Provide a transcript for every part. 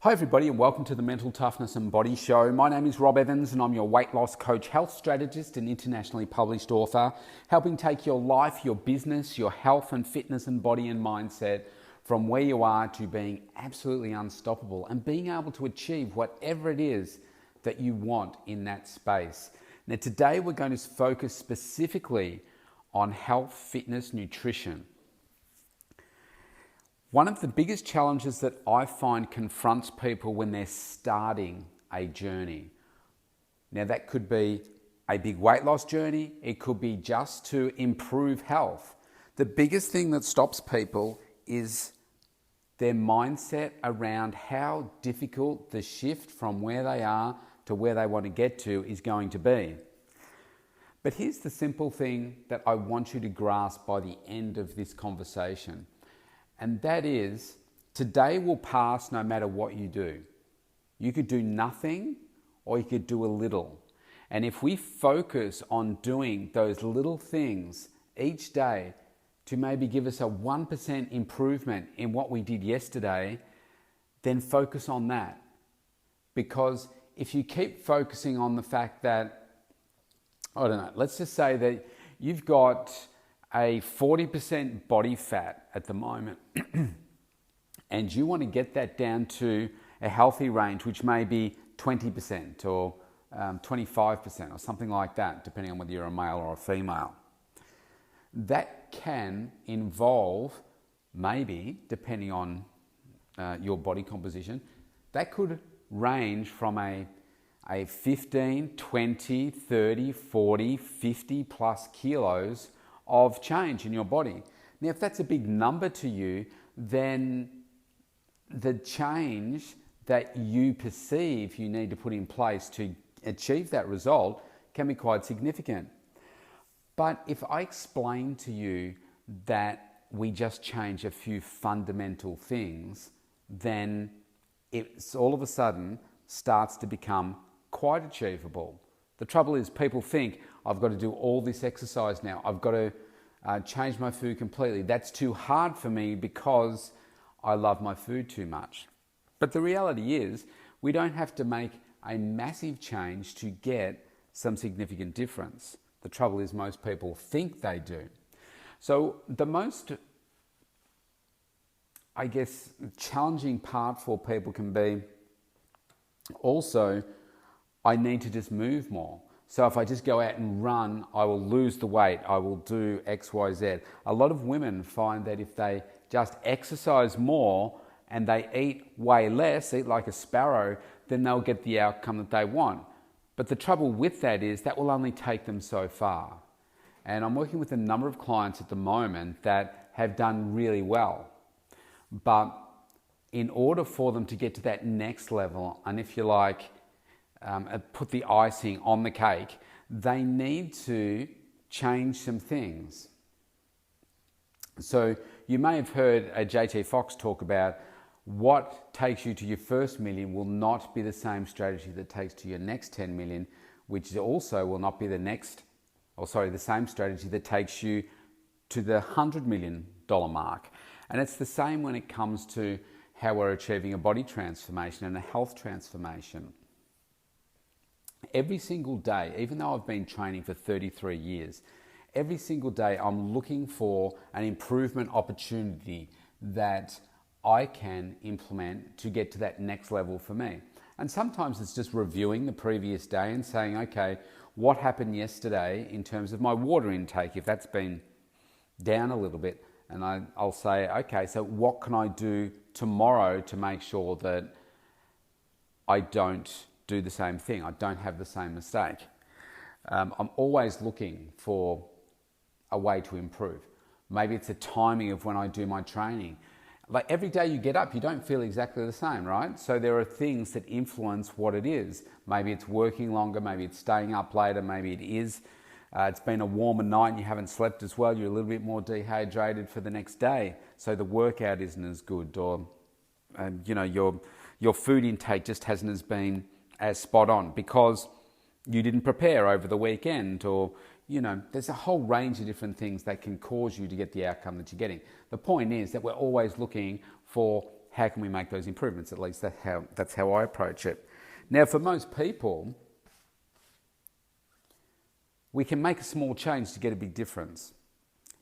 Hi everybody and welcome to the Mental Toughness and Body Show. My name is Rob Evans and I'm your weight loss coach, health strategist and internationally published author, helping take your life, your business, your health and fitness and body and mindset from where you are to being absolutely unstoppable and being able to achieve whatever it is that you want in that space. Now today we're going to focus specifically on health, fitness, nutrition. One of the biggest challenges that I find confronts people when they're starting a journey. Now that could be a big weight loss journey. It could be just to improve health. The biggest thing that stops people is their mindset around how difficult the shift from where they are to where they want to get to is going to be. But here's the simple thing that I want you to grasp by the end of this conversation. And that is, today will pass no matter what you do. You could do nothing or you could do a little. And if we focus on doing those little things each day to maybe give us a 1% improvement in what we did yesterday, then focus on that. Because if you keep focusing on the fact that, I don't know, let's just say that you've got a 40% body fat at the moment and you want to get that down to a healthy range, which may be 20% or 25% or something like that, depending on whether you're a male or a female. That can involve, maybe, depending on your body composition, that could range from a 15, 20, 30, 40, 50 plus kilos of change in your body. Now, if that's a big number to you, then the change that you perceive you need to put in place to achieve that result can be quite significant. But if I explain to you that we just change a few fundamental things, then it's all of a sudden starts to become quite achievable. The trouble is people think, I've got to do all this exercise now. I've got to change my food completely. That's too hard for me because I love my food too much. But the reality is we don't have to make a massive change to get some significant difference. The trouble is most people think they do. So the most, I guess, challenging part for people can be also, I need to just move more. So if I just go out and run, I will lose the weight, I will do X, Y, Z. A lot of women find that if they just exercise more and they eat way less, eat like a sparrow, then they'll get the outcome that they want. But the trouble with that is that will only take them so far. And I'm working with a number of clients at the moment that have done really well. But in order for them to get to that next level, and if you like, put the icing on the cake, they need to change some things. So you may have heard JT Fox talk about what takes you to your first million will not be the same strategy that takes to your next 10 million, which also will not be the same strategy that takes you to the $100 million mark. And it's the same when it comes to how we're achieving a body transformation and a health transformation. Every single day, even though I've been training for 33 years, every single day I'm looking for an improvement opportunity that I can implement to get to that next level for me. And sometimes it's just reviewing the previous day and saying, okay, what happened yesterday in terms of my water intake, if that's been down a little bit, and I'll say, okay, so what can I do tomorrow to make sure that I don't do the same thing, I don't have the same mistake. I'm always looking for a way to improve. Maybe it's the timing of when I do my training. Like every day you get up, you don't feel exactly the same, right? So there are things that influence what it is. Maybe it's working longer, maybe it's staying up later, maybe it is. It's been a warmer night and you haven't slept as well, you're a little bit more dehydrated for the next day, so the workout isn't as good, or your food intake just hasn't been as spot on because you didn't prepare over the weekend, or there's a whole range of different things that can cause you to get the outcome that you're getting. The point is that we're always looking for how can we make those improvements? At least that's how I approach it. Now, for most people, we can make a small change to get a big difference.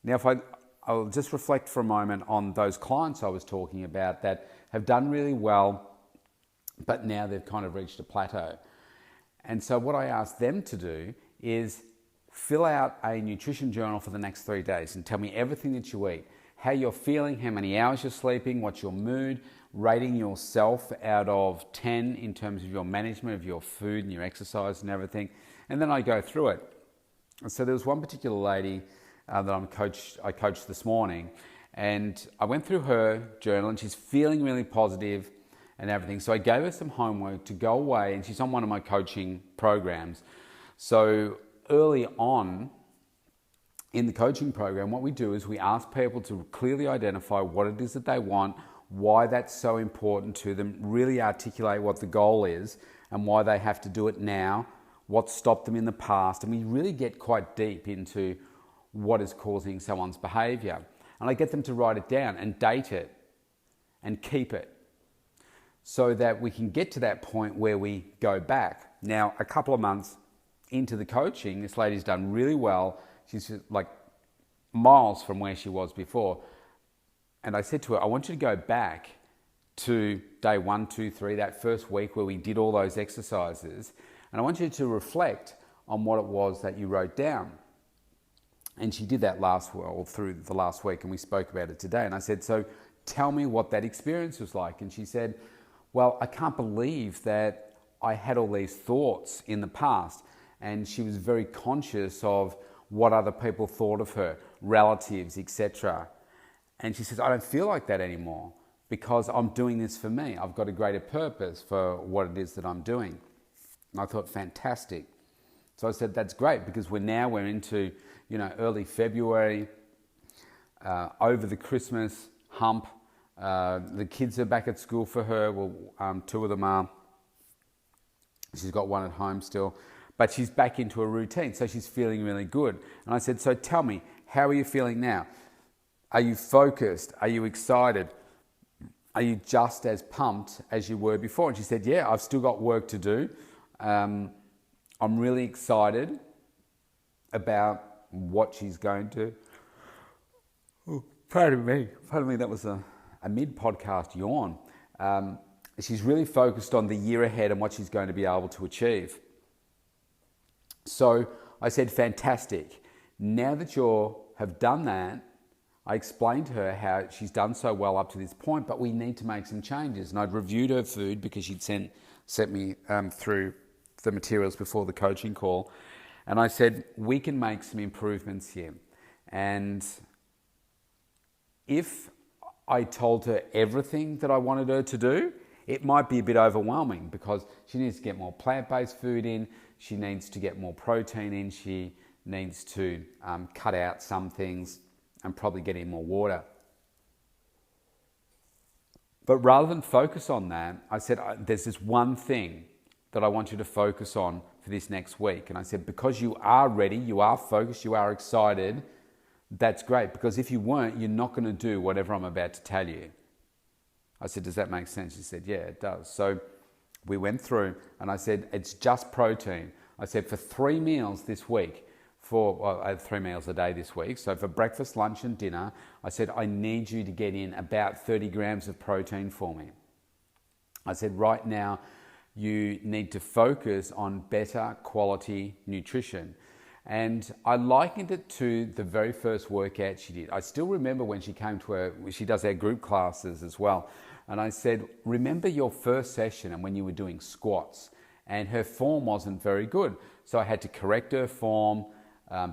Now, I'll just reflect for a moment on those clients I was talking about that have done really well, but now they've kind of reached a plateau. And so what I asked them to do is fill out a nutrition journal for the next 3 days and tell me everything that you eat, how you're feeling, how many hours you're sleeping, what's your mood, rating yourself out of 10 in terms of your management of your food and your exercise and everything. And then I go through it. So there was one particular lady that I coached this morning, and I went through her journal, and she's feeling really positive and everything. So I gave her some homework to go away, and she's on one of my coaching programs. So early on in the coaching program, what we do is we ask people to clearly identify what it is that they want, why that's so important to them, really articulate what the goal is and why they have to do it now, what stopped them in the past, and we really get quite deep into what is causing someone's behavior. And I get them to write it down and date it and keep it so that we can get to that point where we go back. Now, a couple of months into the coaching, this lady's done really well. She's like miles from where she was before. And I said to her, I want you to go back to day 1, 2, 3, that first week where we did all those exercises. And I want you to reflect on what it was that you wrote down. And she did that through the last week, and we spoke about it today. And I said, so tell me what that experience was like. And she said, well, I can't believe that I had all these thoughts in the past. And she was very conscious of what other people thought of her, relatives, etc. And she says, I don't feel like that anymore because I'm doing this for me. I've got a greater purpose for what it is that I'm doing. And I thought, fantastic. So I said, that's great, because we're into, early February, over the Christmas hump. The kids are back at school for her. Well, 2 of them are. She's got 1 at home still. But she's back into a routine, so she's feeling really good. And I said, so tell me, how are you feeling now? Are you focused? Are you excited? Are you just as pumped as you were before? And she said, yeah, I've still got work to do. I'm really excited about what she's going to... Oh, pardon me, that was a mid-podcast yawn. She's really focused on the year ahead and what she's going to be able to achieve. So I said, fantastic. Now that you have done that, I explained to her how she's done so well up to this point, but we need to make some changes. And I'd reviewed her food because she'd sent me through the materials before the coaching call. And I said, we can make some improvements here. And if I told her everything that I wanted her to do, it might be a bit overwhelming because she needs to get more plant-based food in, she needs to get more protein in, she needs to cut out some things and probably get in more water. But rather than focus on that, I said, there's this one thing that I want you to focus on for this next week. And I said, because you are ready, you are focused, you are excited, that's great. Because if you weren't, you're not going to do whatever I'm about to tell you. I said, does that make sense? She said, yeah, it does. So we went through and I said, it's just protein. I said, for 3 meals this week, I had 3 meals a day this week. So for breakfast, lunch and dinner, I said, I need you to get in about 30 grams of protein for me. I said, right now, you need to focus on better quality nutrition. And I likened it to the very first workout she did. I still remember when she came to she does our group classes as well. And I said, remember your first session and when you were doing squats, and her form wasn't very good. So I had to correct her form,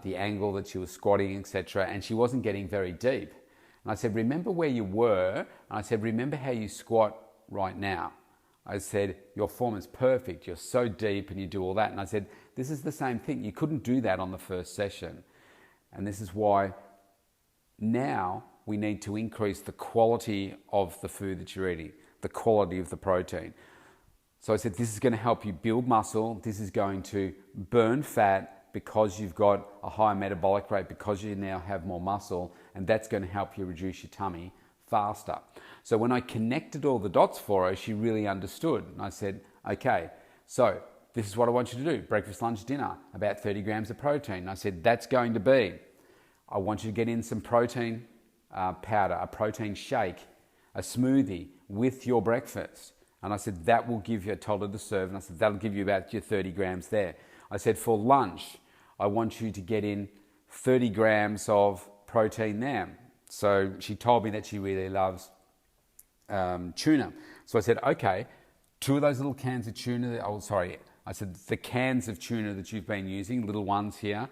the angle that she was squatting, etc. And she wasn't getting very deep. And I said, remember where you were. And I said, remember how you squat right now. I said, your form is perfect. You're so deep and you do all that. And I said, this is the same thing. You couldn't do that on the first session. And this is why now we need to increase the quality of the food that you're eating, the quality of the protein. So I said, this is going to help you build muscle. This is going to burn fat because you've got a higher metabolic rate, because you now have more muscle. And that's going to help you reduce your tummy faster. So when I connected all the dots for her, she really understood. And I said, okay, so this is what I want you to do. Breakfast, lunch, dinner, about 30 grams of protein. And I said, that's going to be, I want you to get in some protein powder, a protein shake, a smoothie with your breakfast. And I said, that will give you, I told her to serve, and I said, that'll give you about your 30 grams there. I said, for lunch, I want you to get in 30 grams of protein there. So she told me that she really loves tuna. So I said, okay, 2 of those little cans of tuna, I said, the cans of tuna that you've been using, little ones here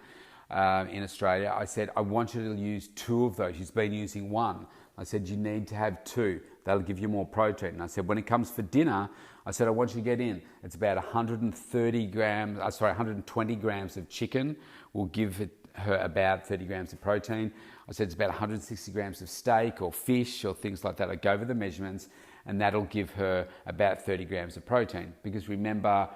in Australia, I said, I want you to use 2 of those. She's been using 1. I said, you need to have 2. That'll give you more protein. And I said, when it comes for dinner, I said, I want you to get in. It's about 120 grams of chicken will give her about 30 grams of protein. I said, it's about 160 grams of steak or fish or things like that. I go over the measurements, and that'll give her about 30 grams of protein. Because remember,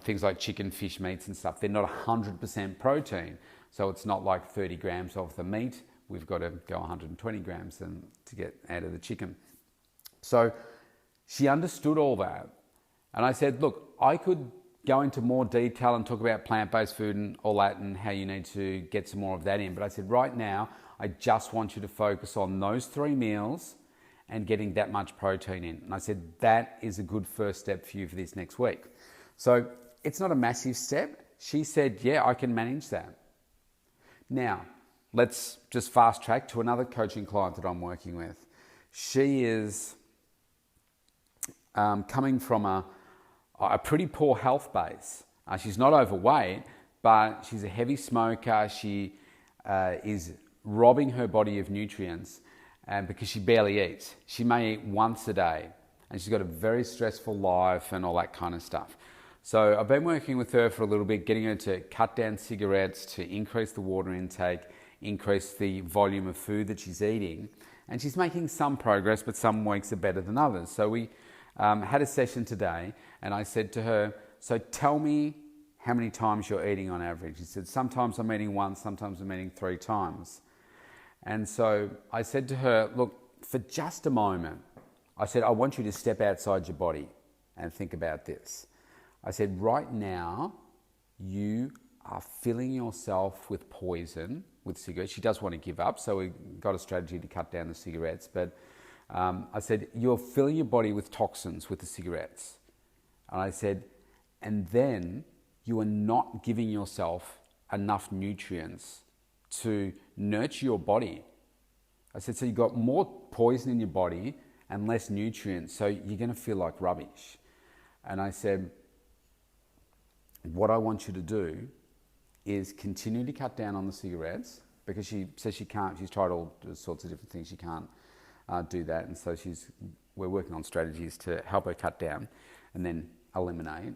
things like chicken, fish, meats and stuff, they're not 100% protein. So it's not like 30 grams of the meat. We've got to go 120 grams to get out of the chicken. So she understood all that. And I said, look, I could go into more detail and talk about plant-based food and all that and how you need to get some more of that in. But I said, right now, I just want you to focus on those 3 meals and getting that much protein in. And I said, that is a good first step for you for this next week. So it's not a massive step. She said, yeah, I can manage that. Now, let's just fast track to another coaching client that I'm working with. She is coming from a pretty poor health base. She's not overweight, but she's a heavy smoker. She is robbing her body of nutrients because she barely eats. She may eat once a day, and she's got a very stressful life and all that kind of stuff. So I've been working with her for a little bit, getting her to cut down cigarettes, to increase the water intake, increase the volume of food that she's eating. And she's making some progress, but some weeks are better than others. So we had a session today, and I said to her, so tell me how many times you're eating on average. She said, sometimes I'm eating once, sometimes I'm eating 3 times. And so I said to her, look, for just a moment, I said, I want you to step outside your body and think about this. I said, right now, you are filling yourself with poison with cigarettes. She does want to give up, so we got a strategy to cut down the cigarettes. But I said, you're filling your body with toxins with the cigarettes. And I said, and then you are not giving yourself enough nutrients to nurture your body. I said, so you've got more poison in your body and less nutrients, so you're going to feel like rubbish. And I said, what I want you to do is continue to cut down on the cigarettes, because she says she can't. She's tried all sorts of different things. She can't do that, and so we're working on strategies to help her cut down and then eliminate.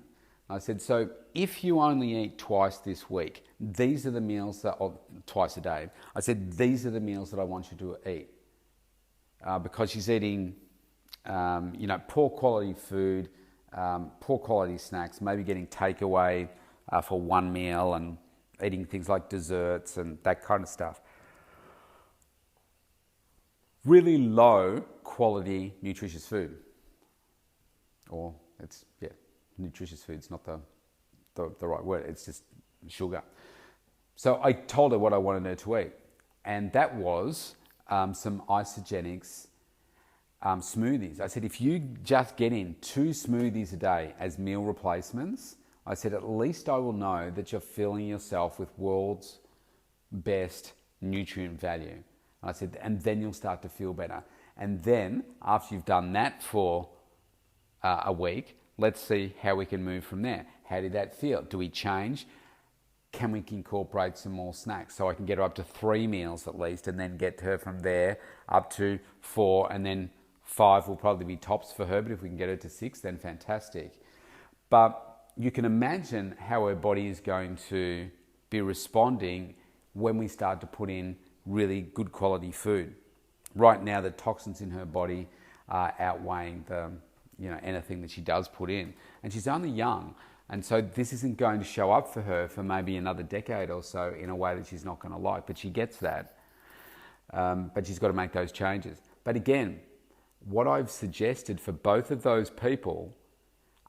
I said, so if you only eat twice this week, these are the meals or twice a day. I said, these are the meals that I want you to eat, because she's eating, poor quality food, poor quality snacks, maybe getting takeaway for one meal and eating things like desserts and that kind of stuff. Really low quality nutritious food. Or nutritious food's not the right word, it's just sugar. So I told her what I wanted her to eat, and that was some Isagenix smoothies. I said, if you just get in 2 smoothies a day as meal replacements, I said, at least I will know that you're filling yourself with world's best nutrient value. And I said, and then you'll start to feel better. And then after you've done that for a week, let's see how we can move from there. How did that feel? Do we change? Can we incorporate some more snacks? So I can get her up to 3 meals at least, and then get her from there up to 4, and then 5 will probably be tops for her, but if we can get her to 6, then fantastic. But you can imagine how her body is going to be responding when we start to put in really good quality food. Right now, the toxins in her body are outweighing anything that she does put in. And she's only young, and so this isn't going to show up for her for maybe another decade or so in a way that she's not going to like, but she gets that. but she's got to make those changes. But again, what I've suggested for both of those people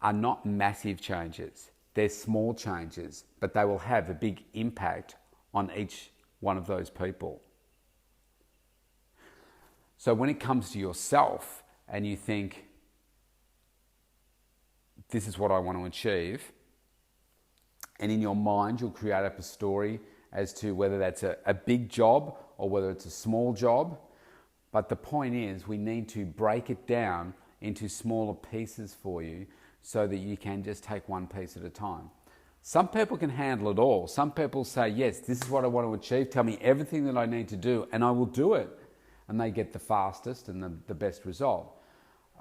are not massive changes. They're small changes, but they will have a big impact on each one of those people. So when it comes to yourself and you think, this is what I want to achieve, and in your mind you'll create up a story as to whether that's a big job or whether it's a small job. But the point is, we need to break it down into smaller pieces for you so that you can just take one piece at a time. Some people can handle it all. Some people say, yes, this is what I want to achieve. Tell me everything that I need to do and I will do it. And they get the fastest and the best result.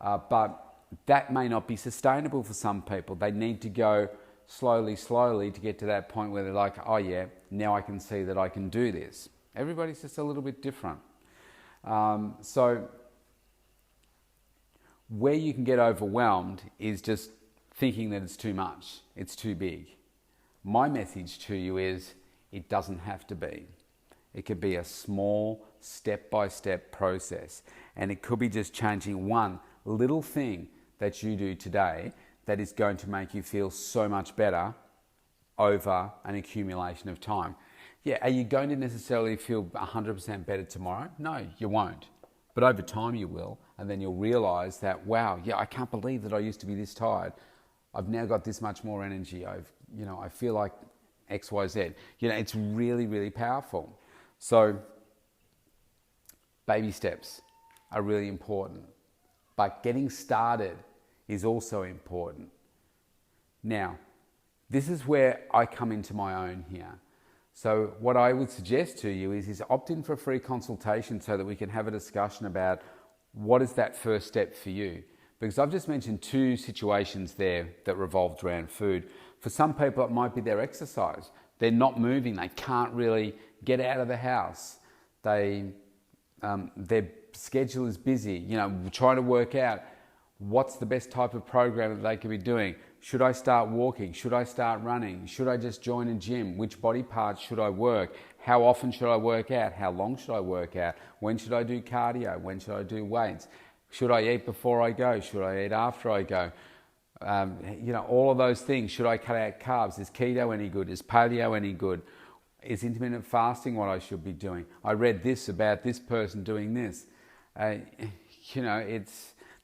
But that may not be sustainable for some people. They need to go slowly to get to that point where they're like, oh yeah, now I can see that I can do this. Everybody's just a little bit different. So where you can get overwhelmed is just thinking that it's too much, it's too big. My message to you is, it doesn't have to be. It could be a small step-by-step process, and it could be just changing one little thing that you do today that is going to make you feel so much better over an accumulation of time. Yeah, are you going to necessarily feel 100% better tomorrow? No, you won't. But over time you will, and then you'll realize that, wow, yeah, I can't believe that I used to be this tired. I've now got this much more energy. I feel like X, Y, Z. It's really, really powerful. So baby steps are really important, but getting started is also important. Now, this is where I come into my own here. So what I would suggest to you is opt in for a free consultation so that we can have a discussion about what is that first step for you. Because I've just mentioned two situations there that revolved around food. For some people, it might be their exercise. They're not moving. They can't really get out of the house. Their schedule is busy, trying to work out what's the best type of program that they could be doing. Should I start walking? Should I start running? Should I just join a gym? Which body parts should I work? How often should I work out? How long should I work out? When should I do cardio? When should I do weights? Should I eat before I go? Should I eat after I go? All of those things. Should I cut out carbs? Is keto any good? Is paleo any good? Is intermittent fasting what I should be doing? I read this about this person doing this.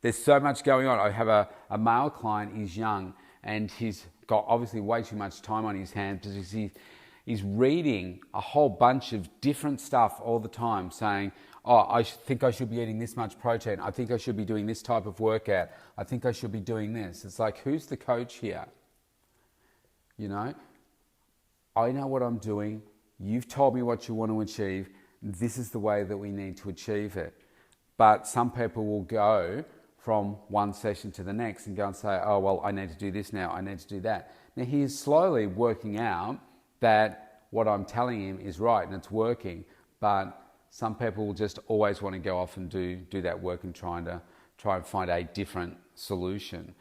There's so much going on. I have a male client, he's young, and he's got obviously way too much time on his hands because he's reading a whole bunch of different stuff all the time saying, oh, I think I should be eating this much protein. I think I should be doing this type of workout. I think I should be doing this. It's like, who's the coach here? I know what I'm doing. You've told me what you want to achieve. This is the way that we need to achieve it. But some people will go from one session to the next and go and say, oh, well, I need to do this now. I need to do that. Now, he is slowly working out that what I'm telling him is right and it's working. But some people will just always want to go off and do that work and try and find a different solution.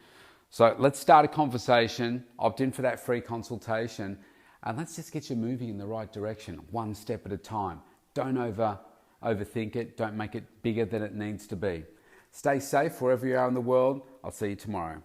So let's start a conversation, opt in for that free consultation, and let's just get you moving in the right direction, one step at a time. Don't overthink it. Don't make it bigger than it needs to be. Stay safe wherever you are in the world. I'll see you tomorrow.